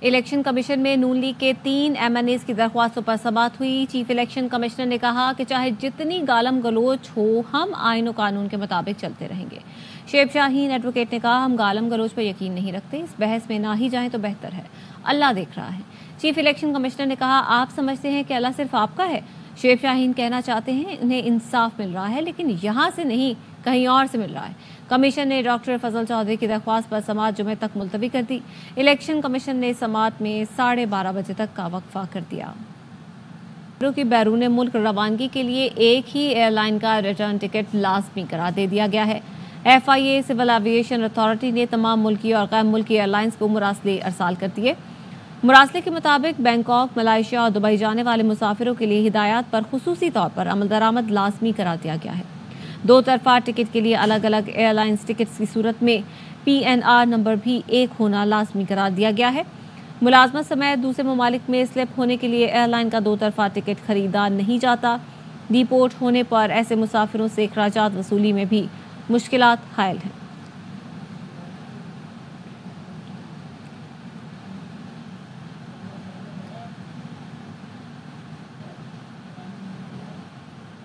Election commission میں نون league کے 3 MNAs کی درخواستوں پر سماعت ہوئی۔ چیف الیکشن کمشنر نے کہا کہ چاہے جتنی گالم گلوچ ہو ہم آئین و قانون کے مطابق چلتے رہیں گے۔ شعیب شاہین ایڈوکیٹ نے کہا ہم گالم گلوچ پر یقین نہیں رکھتے، اس بحث میں نہ ہی جائیں تو بہتر ہے، اللہ دیکھ رہا ہے۔ چیف الیکشن کمشنر نے کہا آپ سمجھتے ہیں کہ اللہ صرف آپ کا ہے؟ شعیب شاہین کہنا چاہتے ہیں انہیں انصاف مل رہا ہے لیکن یہاں سے نہیں کہیں اور سے مل رہا ہے۔ کمیشن نے ڈاکٹر فضل چودھری کی درخواست پر سماعت جمعے تک ملتوی کر دی۔ الیکشن کمیشن نے سماعت میں 12:30 بجے تک کا وقفہ کر دیا۔ کی بیرون ملک روانگی کے لیے ایک ہی ایئر لائن کا ریٹرن ٹکٹ لازمی قرار دے دیا گیا ہے۔ FIA سول ایویشن اتھارٹی نے تمام ملکی اور غیر ملکی ایئر لائنز کو مراسلے ارسال کر دیے۔ مراسلے کے مطابق بینکاک، ملائیشیا اور دبئی جانے والے مسافروں کے لیے ہدایات پر خصوصی طور پر عمل درآمد لازمی قرار دیا گیا ہے۔ دو طرفہ ٹکٹ کے لیے الگ الگ ایئر لائنز ٹکٹس کی صورت میں PNR نمبر بھی ایک ہونا لازمی قرار دیا گیا ہے۔ ملازمت سمیت دوسرے ممالک میں سلپ ہونے کے لیے ایئر لائن کا دو طرفہ ٹکٹ خریدا نہیں جاتا۔ ڈی پورٹ ہونے پر ایسے مسافروں سے اخراجات وصولی میں بھی مشکلات حائل ہیں۔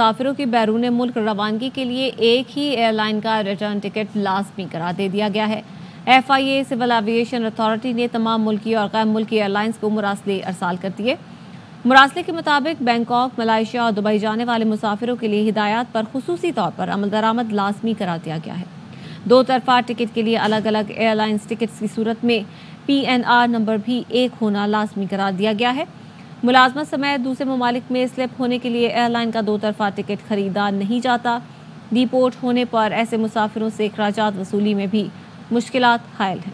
مسافروں کی بیرون ملک روانگی کے لیے ایک ہی ایئر لائن کا ریٹرن ٹکٹ لازمی قرار دے دیا گیا ہے۔ FIA سول ایویشن اتھارٹی نے تمام ملکی اور غیر ملکی ایئر لائنز کو مراسلے ارسال کر دیے۔ مراسلے کے مطابق بینکاک، ملائیشیا اور دبئی جانے والے مسافروں کے لیے ہدایات پر خصوصی طور پر عمل درآمد لازمی قرار دیا گیا ہے۔ دو طرفہ ٹکٹ کے لیے الگ الگ ایئر لائنز ٹکٹس کی صورت میں PNR نمبر بھی ایک ہونا لازمی قرار دیا گیا ہے۔ ملازمت سمیت دوسرے ممالک میں سلپ ہونے کے لیے ایئر لائن کا دو طرفہ ٹکٹ خریدا نہیں جاتا۔ ڈی پورٹ ہونے پر ایسے مسافروں سے اخراجات وصولی میں بھی مشکلات حائل ہیں۔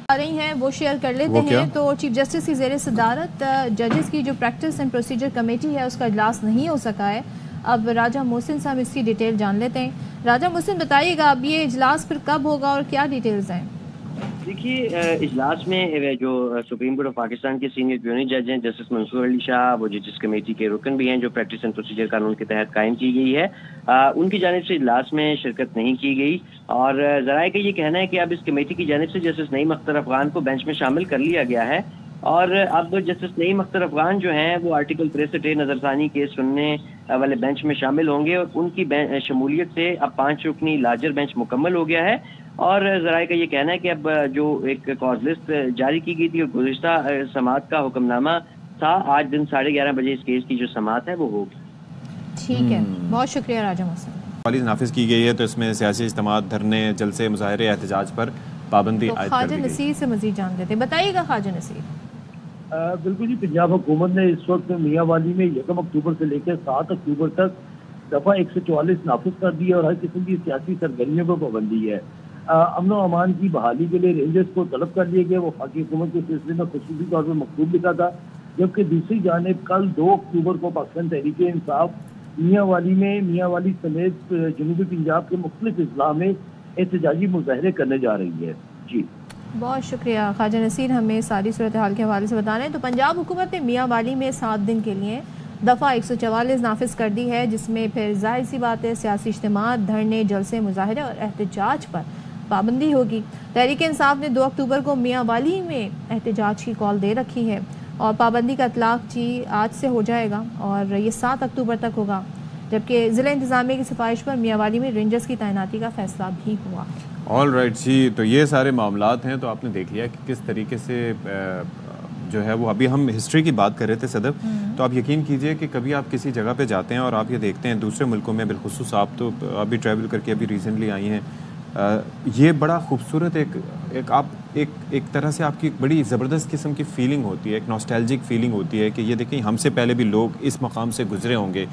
آ رہی ہیں وہ شیئر کر لیتے ہیں۔ تو چیف جسٹس کی زیر صدارت ججز کی جو پریکٹس اینڈ پروسیجر کمیٹی ہے اس کا اجلاس نہیں ہو سکا ہے۔ اب راجہ محسن صاحب اس کی ڈیٹیل جان لیتے ہیں۔ راجہ محسن بتائیے گا اب یہ اجلاس پھر کب ہوگا اور کیا ڈیٹیلز ہیں؟ دیکھیے اجلاس میں جو سپریم کورٹ آف پاکستان کے سینئر جونیئر جج ہیں جسٹس منصور علی شاہ، وہ ججز کمیٹی کے رکن بھی ہیں جو پریکٹس اینڈ پروسیجر قانون کے تحت قائم کی گئی ہے، ان کی جانب سے اجلاس میں شرکت نہیں کی گئی اور ذرائع کا یہ کہنا ہے کہ اب اس کمیٹی کی جانب سے جسٹس نعیم اختر افغان کو بینچ میں شامل کر لیا گیا ہے اور اب جسٹس نعیم اختر افغان جو ہیں وہ آرٹیکل 63 نظر ثانی کے سننے والے بینچ میں شامل ہوں گے اور ان کی شمولیت سے اب 5 رکنی لارجر بینچ مکمل ہو گیا ہے۔ اور ذرائع کا یہ کہنا ہے کہ اب جو ایک کاز لسٹ جاری کی گئی تھی اور گزشتہ سماعت کا حکم نامہ تھا، آج دن 11:30 بجے اس کیس کی جو سماعت ہے وہ ہوگی۔ ٹھیک ہے، بہت شکریہ راجہ محسن۔ پالیسی نافذ کی گئی ہے تو اس میں سیاسی اجتماعات، دھرنے، جلسے، مظاہرے، احتجاج پر پابندی عائد کر دی گئی۔ خواجہ نصیر سے مزید جان لیتے ہیں، بتائیے گا خواجہ نصیر۔ بالکل جی، پنجاب حکومت نے اس وقت میاں والی میں 1 اکتوبر سے لے کے 7 اکتوبر تک دفعہ 144 نافذ کر دی ہے اور ہر قسم کی سیاسی سرگرمیوں پر پابندی ہے۔ امن و امان کی بحالی کے لیے رینجرز کو طلب کر لیے گئے، وفاقی حکومت کے سلسلے میں خصوصی طور پر مکتوب لکھا تھا، جبکہ دوسری جانب کل 2 اکتوبر کو پاکستان تحریک انصاف میاں والی سمیت جنوبی پنجاب کے مختلف اضلاع میں احتجاجی مظاہرے کرنے جا رہی ہے۔ جی بہت شکریہ خواجہ نصیر، ہمیں ساری صورتحال کے حوالے سے بتا رہے ہیں۔ تو پنجاب حکومت نے میاں والی میں 7 دن کے لیے دفعہ 144 نافذ کر دی ہے، جس میں پھر ظاہر سی بات ہے سیاسی اجتماعات، دھرنے، جلسے، مظاہرے اور احتجاج پر پابندی ہوگی۔ تحریک انصاف نے 2 اکتوبر کو میاں والی میں احتجاج کی کال دے رکھی ہے اور پابندی کا اطلاق جی آج سے ہو جائے گا اور یہ 7 اکتوبر تک ہوگا، جبکہ ضلع انتظامیہ کی سفارش پر میاں والی میں رینجرز کی تعیناتی کا فیصلہ بھی ہوا۔ آل رائٹ جی، تو یہ سارے معاملات ہیں، تو آپ نے دیکھ لیا کہ کس طریقے سے جو ہے وہ ابھی ہم ہسٹری کی بات کر رہے تھے صدف، تو آپ یقین کیجئے کہ کبھی آپ کسی جگہ پہ جاتے ہیں اور آپ یہ دیکھتے ہیں دوسرے ملکوں میں، بالخصوص آپ تو ابھی ٹریول کر کے ابھی ریسنٹلی آئی ہیں، یہ بڑا خوبصورت ایک طرح سے آپ کی بڑی زبردست قسم کی فیلنگ ہوتی ہے، ایک نوسٹیلجک فیلنگ ہوتی ہے کہ یہ دیکھیں ہم سے پہلے بھی لوگ اس مقام سے گزرے ہوں گے،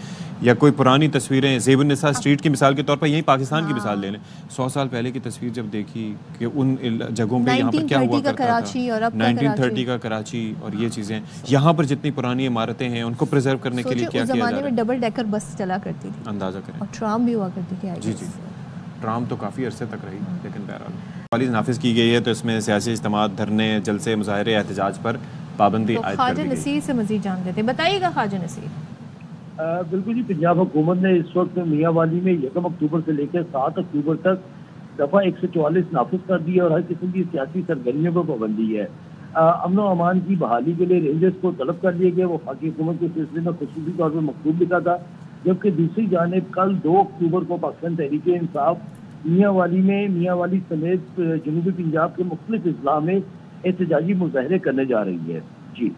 یا کوئی پرانی تصویریں زیب النساء اسٹریٹ کی مثال کے طور پر یہیں پاکستان کی مثال لے لیں، 100 سال پہلے کی تصویر جب دیکھی کہ ان جگہوں پہ یہاں پر کیا ہوا کرتا تھا، 1930 کا کراچی اور یہ چیزیں، یہاں پر جتنی پرانی عمارتیں ہیں ان کو پرزرو کرنے کے لیے کیا کیا جا رہا ہے۔ زمانے میں ڈبل ڈیکر بس چلا کرتی تھی، اندازہ کریں، اور ٹرام بھی ہوا کرتی تھی۔ جی جی، ٹرام تو کافی عرصے تک رہی، لیکن بہرحال پالیسی نافذ کی گئی ہے تو اس میں سیاسی اجتماعات، دھرنے، جلسے، مظاہرے، احتجاج پر پابندی عائد کر دی گئی۔ خواجہ نصیر سے مزید جان لیتے ہیں، بتائیے گا خواجہ نصیر۔ بالکل جی، پنجاب حکومت نے اس وقت میاں والی میں 1 اکتوبر سے لے کے 7 اکتوبر تک दफ़ा 144 नाफिज कर दी है और हर किस्म की सियासी सरगर्मियों पर पाबंदी है। अमन व अमान की बहाली के लिए रेंजर्स को तलब कर लिया गया। वफाकी हुकूमत के सिलसिले में खुसूसी तौर पर मकतूब लिखा था, जबकि दूसरी जानिब कल 2 अक्टूबर को पाकिस्तान तहरीक इंसाफ मियांवाली समेत जनूबी पंजाब के मुख्तलिफ अजला में एहतजाजी मुजाहरे करने जा रही है। जी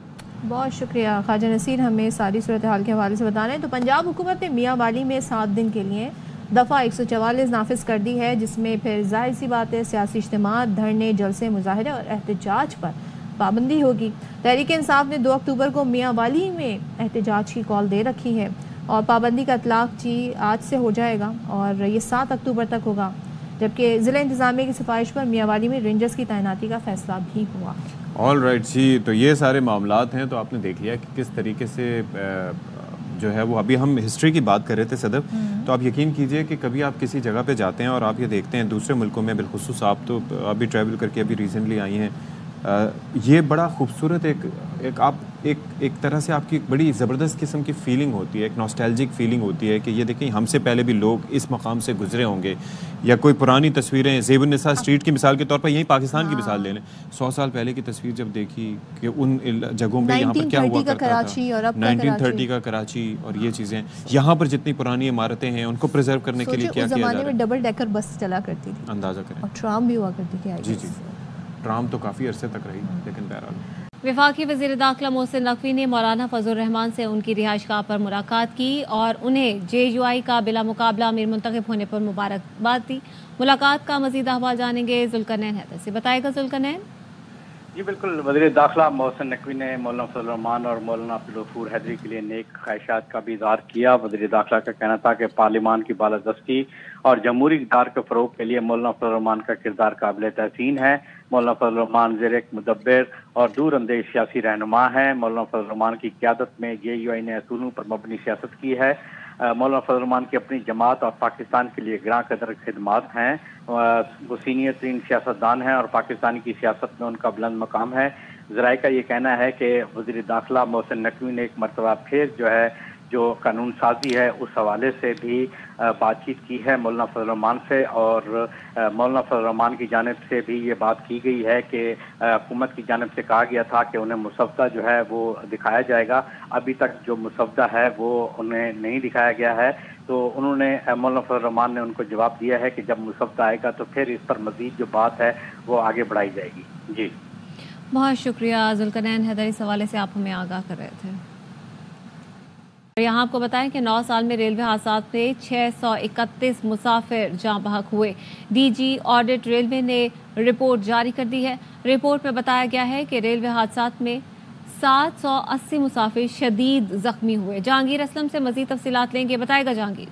बहुत शुक्रिया ख्वाजा नसीर, हमें सारी सूरत हाल के हवाले से बता रहे हैं। तो पंजाब हुकूमत ने मियांवाली में 7 दिन के लिए दफ़ा 144 नाफिज कर दी है, जिसमें फिर जाहिर सी बात है सियासी इज्तिमात, धरने, जलसे, मुजाहरे और एहतजाज पर पाबंदी होगी। तहरीक इंसाफ ने 2 अक्टूबर को मियांवाली में एहतजाज की कॉल दे रखी है और पाबंदी का इतलाक़ जी आज से हो जाएगा और ये 7 अक्टूबर तक होगा, जबकि ज़िला इंतज़ामिया की सिफारिश पर मियांवाली में रेंजर्स की तैनाती का फैसला भी हुआ। ऑल राइट जी, तो ये सारे मामलात हैं। तो आपने देख लिया कि किस तरीके से जो है वो, अभी हम हिस्ट्री की बात कर रहे थे सदब, तो आप यकीन कीजिए कि कभी आप किसी जगह पे जाते हैं और आप ये देखते हैं दूसरे मुल्कों में, बिलखुसूस आप तो अभी ट्रैवल करके अभी रिसेंटली आई हैं, ये बड़ा खूबसूरत एक तरह से आपकी एक बड़ी ज़बरदस्त किस्म की फ़ीलिंग होती है, एक नॉस्टैल्जिक फ़ीलिंग होती है कि ये देखें हमसे पहले भी लोग इस मकाम से गुजरे होंगे, या कोई पुरानी तस्वीरें ज़ेबुन्निसा स्ट्रीट की मिसाल के तौर पर, यहीं पाकिस्तान की मिसाल ले लें, 100 साल पहले की तस्वीर जब देखी कि उन जगहों पे यहाँ पर क्या हुआ करता था, 1930 का कराची और ये चीज़ें, यहाँ पर जितनी पुरानी इमारतें हैं उनको प्रिजर्व करने के लिए क्या किया जा रहा है। डबल डेकर बस चला करती थी, अंदाज़ा करें, और ट्राम भी हुआ करती थी। जी, ट्राम तो काफ़ी अरसे तक रही, लेकिन बहरहाल। वफाकी वज़ीर दाखिला मोहसिन नकवी ने मौलाना फजल रहमान से उनकी रिहाइशगाह पर मुलाकात की और उन्हें JUI का बिला मुकाबला अमीर मुंतखब होने पर मुबारकबाद दी। मुलाकात का मज़ीद अहवाल जानेंगे जुल्करनैन हैदर से। बताएगा जुल्करनैन। जी बिल्कुल, वज़ीर दाखिला मोहसिन नकवी ने मौलाना फजल रहमान और मौलाना अब्दुल गफूर हैदरी के लिए नेक ख्वाहिशात का भी इज़हार किया। वज़ीर दाखिला का कहना था कि पार्लियामान की बालादस्ती और जमहूरी इक़्तिदार के फ़रोग़ के लिए मौलाना फजल रहमान का किरदार काबिल तहसीन है। मौलाना फजल रहमान ज़ेर एक मुदब्बिर और दूर अंदेश सियासी रहनुमा है। मौलाना फजल रहमान की क़यादत में JUI ने असूलों पर मबनी सियासत की है। मौलाना फजल रहमान की अपनी जमात और पाकिस्तान के लिए ग्रां कदर खिदमात हैं। वो सीनियर तरीन सियासतदान हैं और पाकिस्तान की सियासत में उनका बुलंद मकाम है। ज़राए का ये कहना है कि वज़ीर दाखिला मोहसिन नकवी ने एक मरतबा फिर जो कानून साजी है उस हवाले से भी बातचीत की है मौलाना फजल रहमान से, और मौलाना फजल रहमान की जानिब से भी ये बात की गई है कि हुकूमत की जानिब से कहा गया था कि उन्हें मुसव्वदा जो है वो दिखाया जाएगा। अभी तक जो मुसव्वदा है वो उन्हें नहीं दिखाया गया है, तो उन्होंने मौलाना फजल रहमान ने उनको जवाब दिया है कि जब मुसव्वदा आएगा तो फिर इस पर मज़ीद जो बात है वो आगे बढ़ाई जाएगी। जी बहुत शुक्रिया जुल्करनैन हैदर, इस हवाले से आप हमें आगाह कर रहे थे। यहाँ आपको बताएं कि 9 साल में रेलवे हादसात में 631 मुसाफिर जाँ बहक हुए। DG ऑडिट रेलवे ने रिपोर्ट जारी कर दी है। रिपोर्ट में बताया गया है कि रेलवे हादसात में 780 मुसाफिर शदीद जख्मी हुए। जहांगीर असलम से मजीद तफसीलात लेंगे। बताएगा जहांगीर।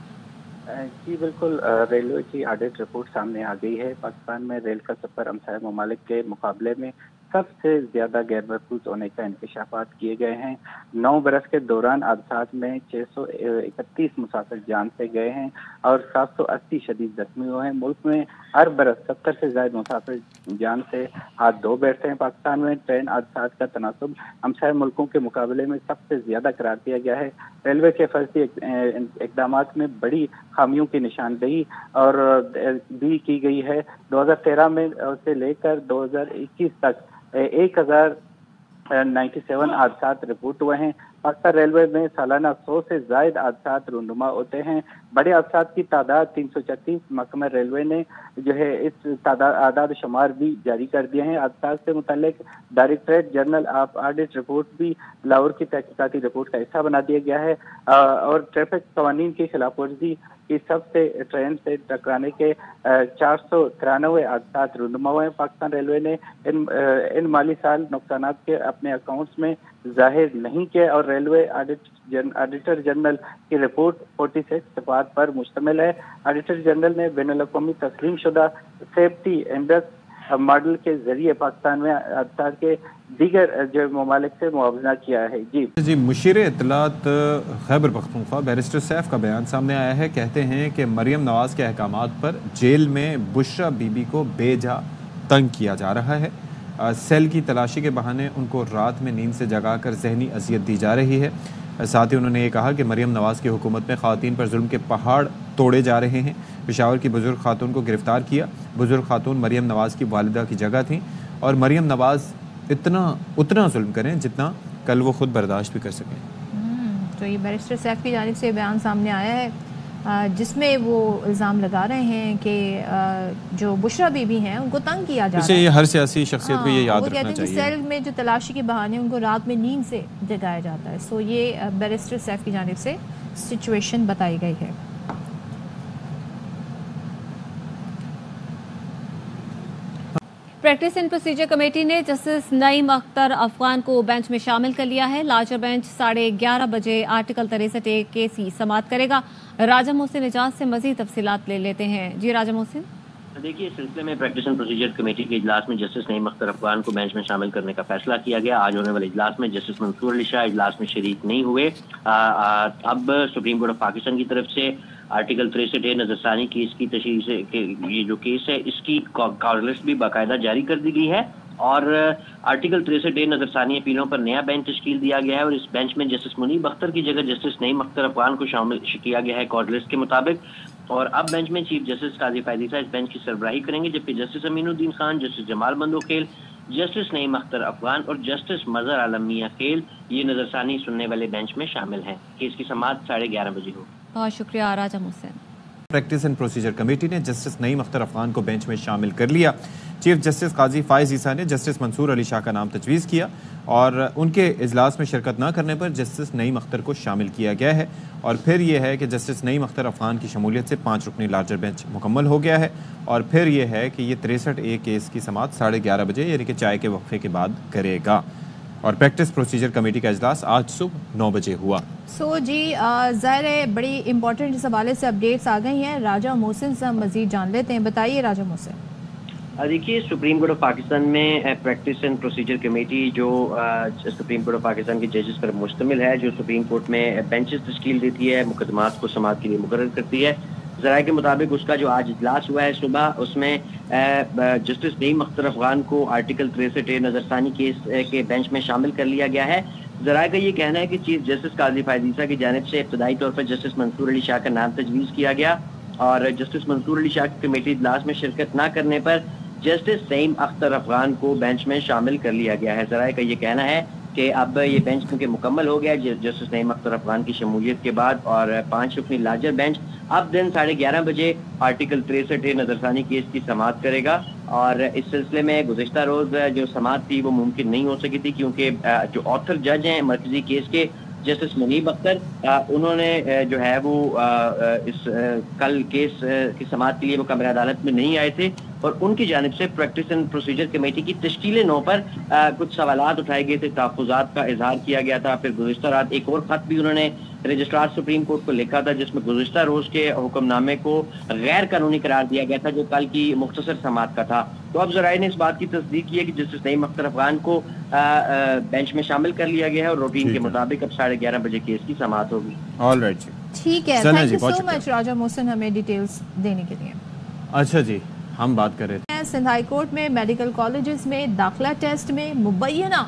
जी बिल्कुल, रेलवे की ऑडिट रिपोर्ट सामने आ गई है। पाकिस्तान में रेल का सफर हमसाया ममालिक के मुकाबले में सबसे ज्यादा गैर महफूज होने का इंकशाफात किए गए हैं। 9 बरस के दौरान हादसात में 631 मुसाफिर जान से गए हैं और 780 शदीद जख्मी हुए हैं। मुल्क में हर बरस 70 से ज्यादा मुसाफिर जान से हाथ धो बैठते हैं। पाकिस्तान में ट्रेन हादसात का तनासुब हमसाया मुल्कों के मुकाबले में सबसे ज्यादा करार दिया गया है। रेलवे के फर्जी इकदाम में बड़ी खामियों की निशानदेही और भी की गई है। 2013 में से लेकर 2021 तक 1097 हादसात रिपोर्ट हुए हैं। पाकिस्तान रेलवे में सालाना 100 से ज्यादा हादसात रूनुमा होते हैं। बड़े हादसात की तादाद 336। महकमा रेलवे ने जो है इस आदाद शुमार भी जारी कर दिए हैं। हादसात से मुतल्लिक directorate general of audit report भी लाहौर की तहकीकाती रिपोर्ट का हिस्सा बना दिया गया है। और ट्रैफिक कवानीन की खिलाफ वर्जी की सबसे ट्रेन से टकराने के 493 हादसात रूनुमा हुए। पाकिस्तान रेलवे ने इन माली साल नुकसानात के अपने अकाउंट्स में जाहिर नहीं किए और रेलवे ऑडिटर जनरल की रिपोर्ट 46 सिफात पर मुश्तमिल है। ऑडिटर जनरल ने बैनुल-अक़वामी तस्लीम शुदा सेफ्टी इंडेक्स मॉडल के जरिए पाकिस्तान में हादसा के दीगर जो ममालिक से मुआवजा किया है। जी मुशीर इत्तलात खैबर पख्तूनख्वा बैरिस्टर सैफ का बयान सामने आया है। कहते हैं कि मरियम नवाज के अहकामात पर जेल में बुशरा बीबी को बेजा तंग किया जा रहा है। सेल की तलाशी के बहाने उनको रात में नींद से जगाकर जहनी अजियत दी जा रही है। साथ ही उन्होंने ये कहा कि मरियम नवाज़ की हुकूमत में ख़वातीन पर जुल्म के पहाड़ तोड़े जा रहे हैं। पेशावर की बुजुर्ग खातून को गिरफ्तार किया। बुजुर्ग खातून मरियम नवाज़ की वालिदा की जगह थी और मरियम नवाज़ उतना जुल्म करें जितना कल वो खुद बर्दाश्त भी कर सकें। तो ये बैरिस्टर सैफ की जानिब से बयान सामने आया है जिसमें वो इल्ज़ाम लगा रहे हैं कि जो बुशरा बीबी हैं उनको तंग किया जा रहा है। ये हर सियासी शख्सियत को ये याद रखना चाहिए। सेल में जो तलाशी के बहाने उनको रात में नींद से जगाया जाता है। सो ये बैरिस्टर सैफ की जानिब से सिचुएशन बताई गई है। प्रैक्टिस एंड प्रोसीजर कमेटी ने जस्टिस नईम अख्तर अफगान को बेंच में शामिल कर लिया है। लार्जर बेंच 11:30 बजे आर्टिकल 63A केस की समाअत करेगा। राजा मोहसिन इजाज से मजीद तफसीलात ले लेते हैं। जी राजा मोहसिन। देखिए, इस सिलसिले में प्रैक्टिस एंड प्रोसीजर कमेटी के इजलास में जस्टिस नईम अख्तर अफगान को बेंच में शामिल करने का फैसला किया गया। आज होने वाले इजलास में जस्टिस मंसूर अली शाह इजलास में शरीक नहीं हुए। अब सुप्रीम कोर्ट ऑफ पाकिस्तान की तरफ से आर्टिकल 63A नजरसानी केस की तशरीह से ये जो केस है इसकी कॉल लिस्ट भी बाकायदा जारी कर दी गई है और आर्टिकल 63A नजरसानी अपीलों पर नया बेंच तश्कील दिया गया है और इस बेंच में जस्टिस मुनीब अख्तर की जगह जस्टिस नईम अख्तर अफगान को शामिल किया गया है कॉल लिस्ट के मुताबिक। और अब बेंच में चीफ जस्टिस काजी फायजीसा इस बेंच की सरबराही करेंगे, जबकि justice Aminuddin Khan, justice Jamal Mandokhail, justice Naeem Akhtar Afghan और जस्टिस मजहर आलम मियां खेल ये नजरसानी सुनने वाले बेंच में शामिल हैं। केस की समाअत 11:30 बजे होगी। बहुत शुक्रिया Raja Mohsin. Practice and procedure committee ने जस्टिस नईम अख्तर अफगान को बेंच में शामिल कर लिया। चीफ जस्टिस काजी फायज ईसा ने जस्टिस मंसूर अली शाह का नाम तजवीज़ किया और उनके इजलास में शिरकत न करने पर जस्टिस नईम अख्तर को शामिल किया गया है। और फिर यह है कि जस्टिस नईम अख्तर अफगान की शमूलियत से 5 रुकनी लार्जर बेंच मुकम्मल हो गया है। और फिर यह है कि ये 63A केस की समाअत 11:30 बजे यानी कि चाय के वक्फे के बाद करेगा। और प्रैक्टिस प्रोसीजर कमेटी का इजलास आज सुबह 9 बजे हुआ। जी ज़ाहिर है बड़ी इंपॉर्टेंट इस हवाले से अपडेट्स आ गई हैं। राजा मोहसिन से हम मजीद जान लेते हैं। बताइए राजा मोहसिन। देखिए, सुप्रीम कोर्ट ऑफ पाकिस्तान में प्रैक्टिस एंड प्रोसीजर कमेटी जो सुप्रीम कोर्ट ऑफ पाकिस्तान के जजेस पर मुश्तमिल है, जो सुप्रीम कोर्ट में बेंचेस तश्कील देती है, मुकदमात को समाअत के लिए मुकर्रर करती है, ज़राए के मुताबिक उसका जो आज इजलास हुआ है सुबह, उसमें जस्टिस नईम अख्तर अफगान को आर्टिकल 63A नजरसानी केस के बेंच में शामिल कर लिया गया है। ज़राए का ये कहना है कि चीफ जस्टिस काजी फायजीसा की जानिब से इब्तदाई तौर पर जस्टिस मंसूर अली शाह का नाम तजवीज़ किया गया और जस्टिस मंसूर अली शाह की कमेटी इजलास में शिरकत न करने पर जस्टिस नईम अख्तर अफगान को बेंच में शामिल कर लिया गया है। ज़राए का ये कहना है कि अब ये बेंच क्योंकि मुकम्मल हो गया जस्टिस नईम अख्तर अफगान की शमूलियत के बाद और 5 रुकनी लार्जर बेंच अब दिन 11:30 बजे आर्टिकल 63A नजरसानी केस की समाअत करेगा। और इस सिलसिले में गुज़िश्ता रोज जो समाअत थी वो मुमकिन नहीं हो सकी थी क्योंकि जो ऑथर जज हैं मरकजी केस के जस्टिस मुनीब अख्तर, उन्होंने जो है वो इस कल केस की समाअत के लिए वो कमरा अदालत में नहीं आए थे और उनकी जानिब से प्रैक्टिस एंड प्रोसीजर कमेटी की तश्कील 9 पर कुछ सवालात उठाए गए थे, तहफ़्फ़ुज़ात का इजहार किया गया था। फिर गुज़िश्ता रात एक और ख़त भी उन्होंने रजिस्ट्रार सुप्रीम कोर्ट को लिखा था जिसमें गुज़िश्ता रोज के हुक्मनामे को गैर कानूनी करार दिया गया था जो कल की मुख्तसर समाअत का था। तो अब ज़राए ने इस बात की तस्दीक की है कि जस्टिस नईम अख्तर अफगान को बेंच में शामिल कर लिया गया है और रूटीन के मुताबिक अब 11:30 बजे केस की समाअत होगी। ऑलराइट जी, ठीक है। थैंक यू सो मच राजा मोहसिन हमें डिटेल्स देने के लिए। अच्छा जी, हम बात कर रहे थे सिंध हाई कोर्ट में मेडिकल कॉलेजेस में दाखिला टेस्ट में मुबैना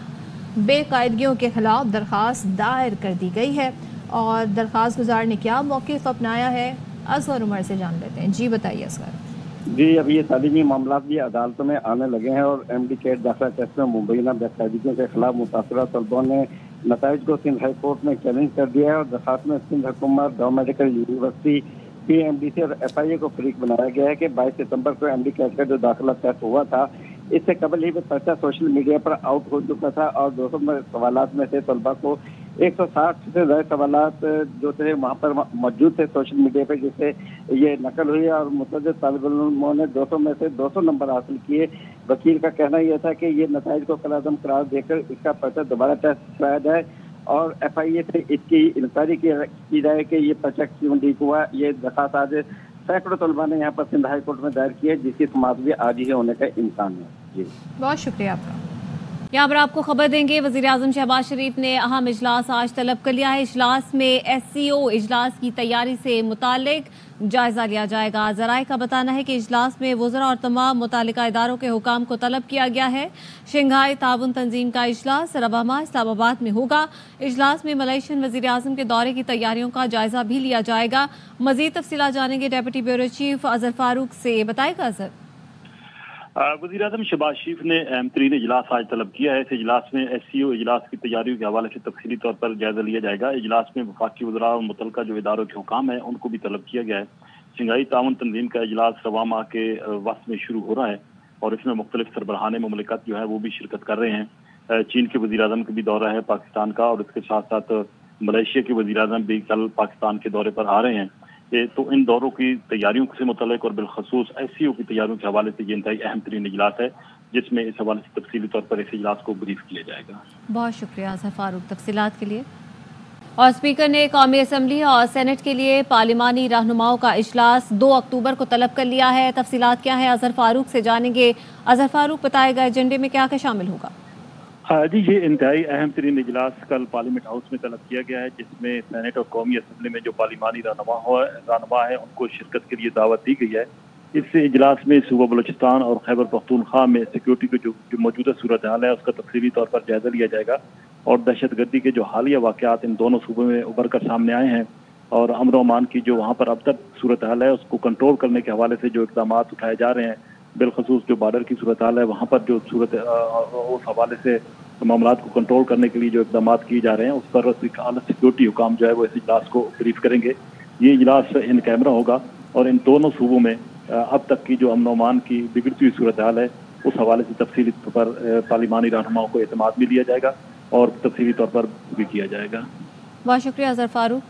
बेकायदगियों के खिलाफ दरख्वास्त दायर कर दी गई है और दरख्वास्त गुजार ने क्या मौक़िफ़ अपनाया है, असगर उमर से जान लेते हैं। जी बताइए असगर। जी, अब ये तालीमी मामला भी अदालतों में आने लगे हैं और MD कैट दाखिला टेस्ट में मुबैना बेकायदगियों के खिलाफ मुतासरा तलबों ने नताइज को सिंध हाई कोर्ट में चैलेंज कर दिया है और दरख्वास्त में सिंध हुकूमत, गवर्नमेंट मेडिकल यूनिवर्सिटी, PMDC और FIA को फरीक बनाया गया है कि 22 सितंबर को MD कैट का जो दाखिला टेस्ट हुआ था इससे कबल ही पर्चा सोशल मीडिया पर आउट हो चुका था और 200 सवालात में से तलबा को 160 से ज़्यादा सवालात जो थे वहाँ पर मौजूद थे सोशल मीडिया पे, जिससे ये नकल हुई और मुतअद्दिद तालिब इल्मों ने 200 में से 200 नंबर हासिल किए। वकील का कहना यह था कि ये नताइज को कलादम करार देकर इसका पर्चा दोबारा टेस्ट कराया जाए और FIA से इसकी इंक्वायरी की जाए कि ये पर्चा क्यों लीक हुआ। ये दरख्वास्त आज सैकड़ों तलबा ने यहाँ पर सिंध हाई कोर्ट में दायर की है जिसकी समाअत भी आज ही होने का इम्कान है। जी, बहुत शुक्रिया आपका। यहाँ पर आपको खबर देंगे, वज़ीर आज़म शहबाज शरीफ ने अहम इजलास आज तलब कर लिया है। इजलास में SCO इजलास की तैयारी से मुतालिक जायजा लिया जाएगा। ज़राए का बताना है कि इजलास में वज़रा और तमाम मुतालिका इदारों के हुकाम को तलब किया गया है। शंघाई ताउन तंजीम का इजलास रबामा इस्लामाबाद में होगा। इजलास में मलेशियन वज़ीर आज़म के दौरे की तैयारियों का जायजा भी लिया जाएगा। मज़ीद तफसीलात जानेंगे deputy bureau chief Azhar Farooq से। बताएगा अजहर। वज़ीर आज़म शहबाज शरीफ ने अहम तरीन इजलास आज तलब किया है। इस इजलास में SCO इजलास की तैयारियों के हवाले से तफसीली तौर पर जायजा लिया जाएगा। इजलास में वफाकी वज़रा और मुतल्लिका जो इदारों के हुकाम है उनको भी तलब किया गया है। शंघाई ताउन तंजीम का इजलास रवामा के वक्त में शुरू हो रहा है और इसमें मुख्तलिफ सरबराहान मुमलिकत जो है वो भी शिरकत कर रहे हैं। चीन के वज़ीर आज़म का भी दौरा है पाकिस्तान का, और इसके साथ साथ मलेशिया के वज़ीर आज़म भी कल पाकिस्तान के दौरे पर आ रहे हैं। तो इन दौरों की तैयारियों से मुतल्लिक और बिलखसूस SCO की तैयारियों के हवाले से ये इंतहाई अहम तरीन इजलास है, जिसमें इस हवाले से तफसीली तौर पर इस इजलास को ब्रीफ किया जाएगा। बहुत शुक्रिया अजहर फारूक तफसीलात के लिए। और स्पीकर ने कौमी असम्बली और सेनेट के लिए पार्लिमानी रहनुमाओं का इजलास 2 अक्टूबर को तलब कर लिया है। तफसीलात क्या है अजहर फारूक से जानेंगे। अजहर फारूक, बताएगा एजेंडे में क्या क्या शामिल होगा? हाँ जी, ये इंतहाई अहम तरीन इजलास कल पार्लियामेंट हाउस में तलब किया गया है, जिसमें सेनेट और कौमी असम्बली में जो पार्लिमानी रहनुमा है उनको शिरकत के लिए दावत दी गई है। इस इजलास में सूबा बलूचिस्तान और खैबर पख्तूनख्वा में सिक्योरिटी की जो मौजूदा सूरत हाल है उसका तफसीली तौर पर जायजा लिया जाएगा, और दहशत गर्दी के जो हालिया वाक़यात इन दोनों सूबों में उभर कर सामने आए हैं और अमन व अमान की जो वहाँ पर अब तक सूरत हाल है उसको कंट्रोल करने के हवाले से जो इक़दाम उठाए जा रहे हैं, बिलखसूस जो बॉर्डर की सूरत हाल है वहाँ पर जो सूरत उस हवाले से मामला को कंट्रोल करने के लिए जो इक़दाम किए जा रहे हैं उस पर सिक्योरिटी हुकाम जो है वो इस इजलास को ब्रीफ करेंगे। ये इजलास इन कैमरा होगा और इन दोनों सूबों में अब तक की जो अमन अमान की बिगड़ती हुई सूरत हाल है उस हवाले से तफसीली तौर पर पार्लिमानी रहनुमाओं को एतमाद भी लिया जाएगा और तफसीली तौर पर भी किया जाएगा। बहुत शुक्रिया अजहर फारूक।